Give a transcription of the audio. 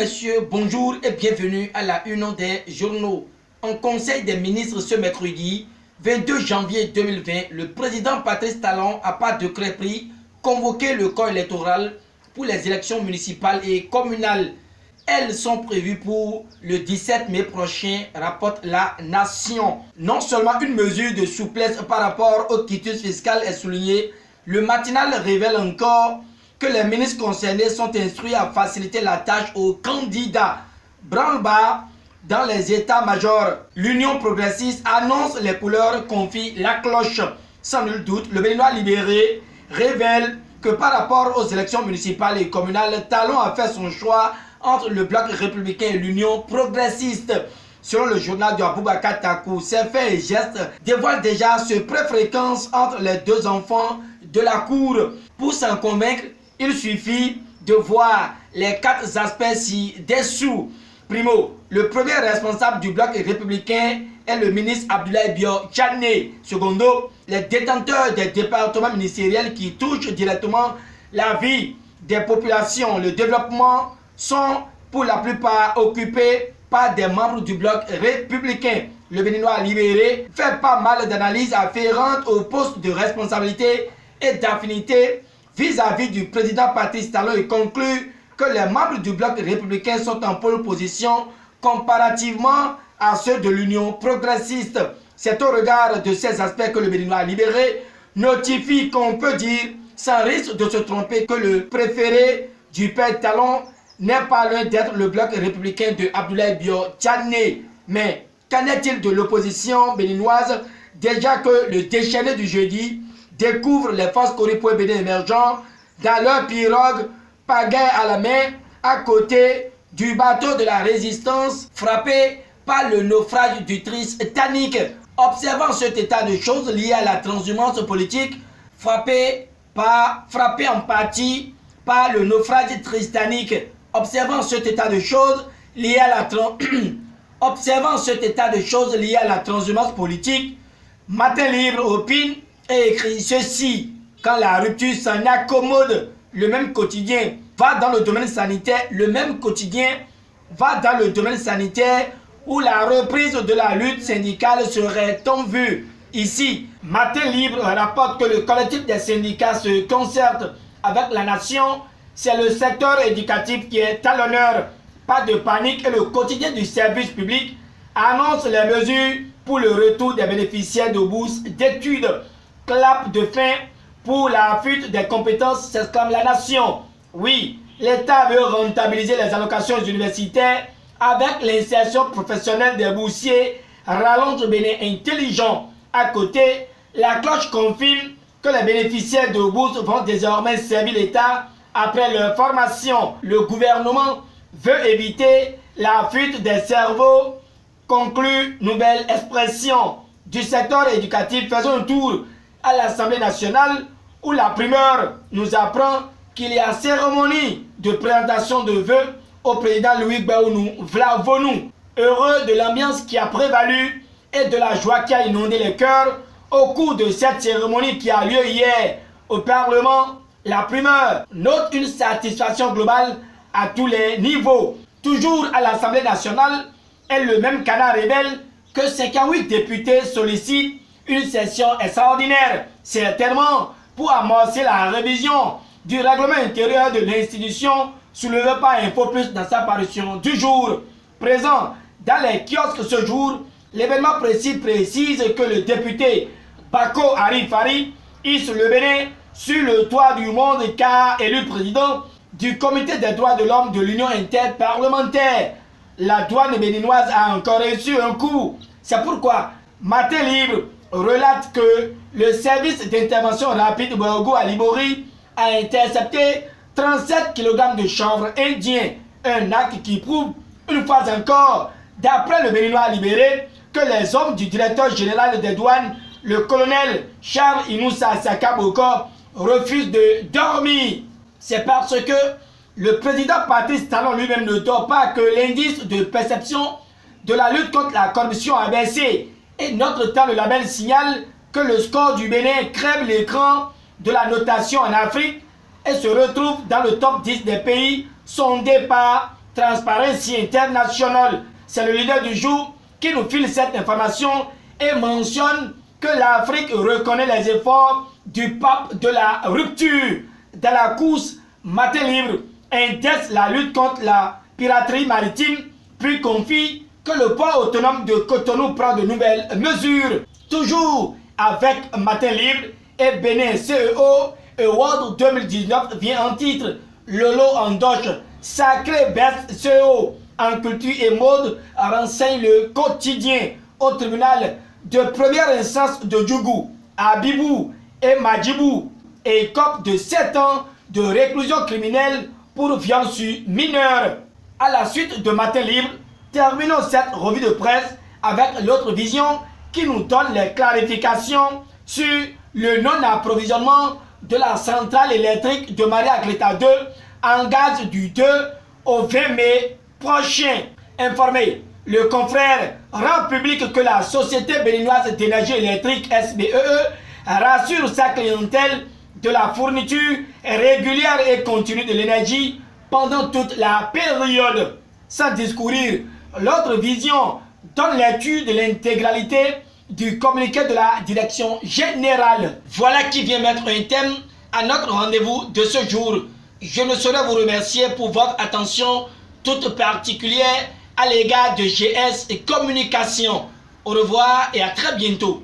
messieurs, bonjour et bienvenue à la une des journaux. En conseil des ministres ce mercredi 22 janvier 2020, le président Patrice Talon a par décret pris convoqué le corps électoral pour les élections municipales et communales. Elles sont prévues pour le 17 mai prochain, rapporte la Nation. Non seulement une mesure de souplesse par rapport au quitus fiscal est soulignée, le matinal révèle encore que les ministres concernés sont instruits à faciliter la tâche aux candidats. Branle-bas dans les états-majors. L'Union progressiste annonce les couleurs, confie la cloche. Sans nul doute, le Béninois libéré révèle que par rapport aux élections municipales et communales, Talon a fait son choix entre le bloc républicain et l'Union progressiste. Selon le journal de Aboubacar Takou, ces faits et gestes dévoilent déjà ce préférence entre les deux enfants de la cour. Pour s'en convaincre, il suffit de voir les quatre aspects ci-dessous. Primo, le premier responsable du bloc républicain est le ministre Abdoulaye Bio Tchadné. Secondo, les détenteurs des départements ministériels qui touchent directement la vie des populations, le développement, sont pour la plupart occupés par des membres du bloc républicain. Le Béninois libéré fait pas mal d'analyses afférentes aux postes de responsabilité et d'affinité vis-à-vis du président Patrice Talon et conclut que les membres du bloc républicain sont en pole position comparativement à ceux de l'Union progressiste. C'est au regard de ces aspects que le Béninois libéré notifie qu'on peut dire, sans risque de se tromper, que le préféré du père Talon n'est pas loin d'être le bloc républicain de Abdoulaye Bio Tchadné. Mais qu'en est-il de l'opposition béninoise, déjà que le déchaîné du jeudi découvre les forces Coripo et Bénin émergents dans leur pirogue pagaie à la main à côté du bateau de la résistance frappé par le naufrage du Titanic. Observant cet état de choses lié à la transhumance politique frappé en partie par le naufrage Titanic. Observant cet état de choses lié à la transhumance politique, Matin Libre opine et écrit ceci: quand la rupture s'en accommode, le même quotidien va dans le domaine sanitaire, où la reprise de la lutte syndicale serait en vue. Ici, Matin Libre rapporte que le collectif des syndicats se concerte avec la nation. C'est le secteur éducatif qui est à l'honneur. Pas de panique et le quotidien du service public annonce les mesures pour le retour des bénéficiaires de bourses d'études. Clap de fin pour la fuite des compétences, s'exclame la nation. Oui, l'État veut rentabiliser les allocations universitaires avec l'insertion professionnelle des boursiers, rallonge Bénin intelligent. À côté, la cloche confirme que les bénéficiaires de bourses vont désormais servir l'État après leur formation. Le gouvernement veut éviter la fuite des cerveaux, conclut nouvelle expression du secteur éducatif. Faisons un tour à l'Assemblée nationale où la primeur nous apprend qu'il y a cérémonie de présentation de vœux au président Louis Baounou Vlavonou. Heureux de l'ambiance qui a prévalu et de la joie qui a inondé les cœurs au cours de cette cérémonie qui a lieu hier au Parlement, la primeur note une satisfaction globale à tous les niveaux. Toujours à l'Assemblée nationale, et le même canard révèle que 58 députés sollicitent une session extraordinaire, certainement pour amorcer la révision du règlement intérieur de l'institution, soulevé par Info Plus dans sa parution du jour. Présent dans les kiosques ce jour, l'événement précis précise que le député Bako Arifari hisse le Bénin sur le toit du monde car élu président du Comité des droits de l'homme de l'Union interparlementaire. La douane béninoise a encore reçu un coup. C'est pourquoi Matin Libre relate que le service d'intervention rapide Bogo à Libori a intercepté 37 kg de chanvre indien. Un acte qui prouve une fois encore, d'après le Béninois libéré, que les hommes du directeur général des douanes, le colonel Charles Inoussa Sakaboko, refusent de dormir. C'est parce que le président Patrice Talon lui-même ne dort pas que l'indice de perception de la lutte contre la corruption a baissé. Et notre temps, le label signale que le score du Bénin crève l'écran de la notation en Afrique et se retrouve dans le top 10 des pays sondés par Transparency International. C'est le leader du jour qui nous file cette information et mentionne que l'Afrique reconnaît les efforts du pape de la rupture. Dans la course, Matin Libre indexe la lutte contre la piraterie maritime, puis confie que le port autonome de Cotonou prend de nouvelles mesures. Toujours avec Matin Libre et Bénin CEO, Award 2019 vient en titre. Lolo Andoche, sacré best CEO en culture et mode, renseigne le quotidien au tribunal de première instance de Djougou, Abibou et Madjibou écopent de 7 ans de réclusion criminelle pour viol sur mineur. À la suite de Matin Libre, terminons cette revue de presse avec l'autre vision qui nous donne les clarifications sur le non-approvisionnement de la centrale électrique de Maria Cléta 2 en gaz du 2 au 20 mai prochain. Informé, le confrère rend public que la Société béninoise d'énergie électrique SBEE rassure sa clientèle de la fourniture régulière et continue de l'énergie pendant toute la période. Sans discourir, l'autre vision donne lecture de l'intégralité du communiqué de la direction générale. Voilà qui vient mettre un thème à notre rendez-vous de ce jour. Je ne saurais vous remercier pour votre attention toute particulière à l'égard de GS et Communication. Au revoir et à très bientôt.